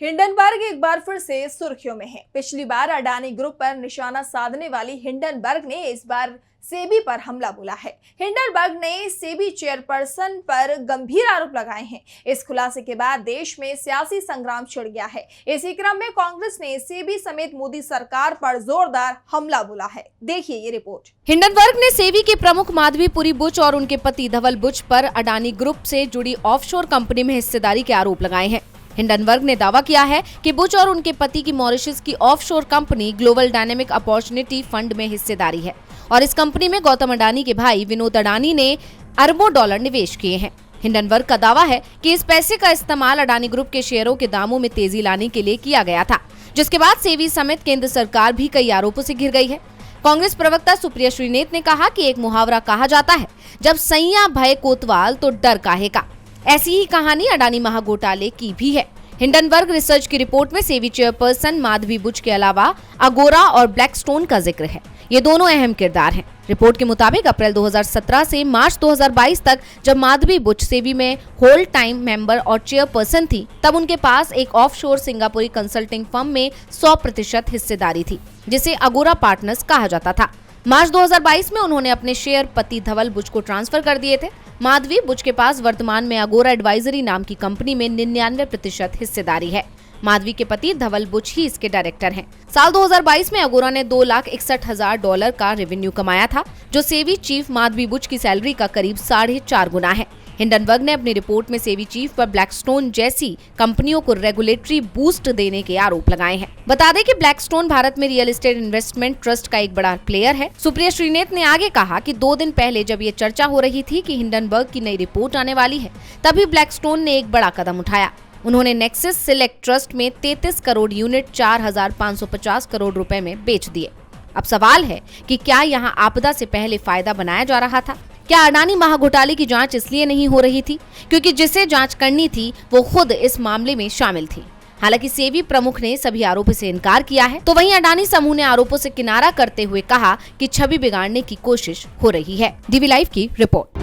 Hindenburg एक बार फिर से सुर्खियों में है। पिछली बार अडानी ग्रुप पर निशाना साधने वाली हिंडनबर्ग ने इस बार सेबी पर हमला बोला है। हिंडनबर्ग ने सेबी चेयरपर्सन पर गंभीर आरोप लगाए हैं। इस खुलासे के बाद देश में सियासी संग्राम छिड़ गया है। इसी क्रम में कांग्रेस ने सेबी समेत मोदी सरकार पर जोरदार हमला बोला है। देखिए ये रिपोर्ट। हिंडनबर्ग ने सेबी के प्रमुख माधवीपुरी बुच और उनके पति धवल बुच पर अडानी ग्रुप से जुड़ी ऑफशोर कंपनी में हिस्सेदारी के आरोप लगाए हैं। हिंडनबर्ग ने दावा किया है कि बुच और उनके पति की मॉरिशस की offshore company global dynamic opportunity fund में हिस्सेदारी है और इस कंपनी में गौतम अडानी के भाई विनोद अडानी ने अरबों डॉलर निवेश किए हैं। हिंडनबर्ग का दावा है कि इस पैसे का इस्तेमाल अडानी ग्रुप के शेयरों के दामों में तेजी लाने के लिए किया गया था, जिसके बाद सेबी समेत केंद्र सरकार भी कई आरोपों से घिर गई है। कांग्रेस प्रवक्ता सुप्रिया श्रीनेत ने कहा कि एक मुहावरा कहा जाता है, जब सैया भय कोतवाल तो डर काहे का। ऐसी ही कहानी अडानी महाघोटाले की भी है। हिंडनबर्ग रिसर्च की रिपोर्ट में सेबी चेयरपर्सन माधवी बुच के अलावा अगोरा और ब्लैकस्टोन का जिक्र है। ये दोनों अहम किरदार हैं। रिपोर्ट के मुताबिक अप्रैल 2017 से मार्च 2022 तक जब माधवी बुच सेबी में होल टाइम मेंबर और चेयरपर्सन थी, तब उनके पास एक ऑफशोर सिंगापुरी कंसल्टिंग फर्म में 100% हिस्सेदारी थी, जिसे अगोरा पार्टनर्स कहा जाता था। मार्च 2022 में उन्होंने अपने शेयर पति धवल बुच को ट्रांसफर कर दिए थे। माधवी बुच के पास वर्तमान में अगोरा एडवाइजरी नाम की कंपनी में 99% हिस्सेदारी है। माधवी के पति धवल बुच ही इसके डायरेक्टर हैं। साल 2022 में अगोरा ने $2,61,000 का रेवेन्यू कमाया था, जो सेबी चीफ माधवी बुच की सैलरी का करीब 4.5 गुना है। हिंडनबर्ग ने अपनी रिपोर्ट में सेबी चीफ पर ब्लैकस्टोन जैसी कंपनियों को रेगुलेटरी बूस्ट देने के आरोप लगाए हैं। बता दें कि ब्लैकस्टोन भारत में रियल एस्टेट इन्वेस्टमेंट ट्रस्ट का एक बड़ा प्लेयर है। सुप्रिया श्रीनेत ने आगे कहा कि 2 दिन पहले जब ये चर्चा हो रही थी कि हिंडनबर्ग की नई रिपोर्ट आने वाली है, तभी ब्लैकस्टोन ने एक बड़ा कदम उठाया। उन्होंने नेक्सस सिलेक्ट ट्रस्ट में 33 करोड़ यूनिट 4,550 करोड़ रुपए में बेच दिए। अब सवाल है कि क्या यहाँ आपदा से पहले फायदा बनाया जा रहा था? क्या अडानी महाघोटाले की जांच इसलिए नहीं हो रही थी क्योंकि जिसे जांच करनी थी वो खुद इस मामले में शामिल थी? हालांकि सेबी प्रमुख ने सभी आरोपों से इनकार किया है, तो वहीं अडानी समूह ने आरोपों से किनारा करते हुए कहा कि छवि बिगाड़ने की कोशिश हो रही है। डीवी लाइव की रिपोर्ट।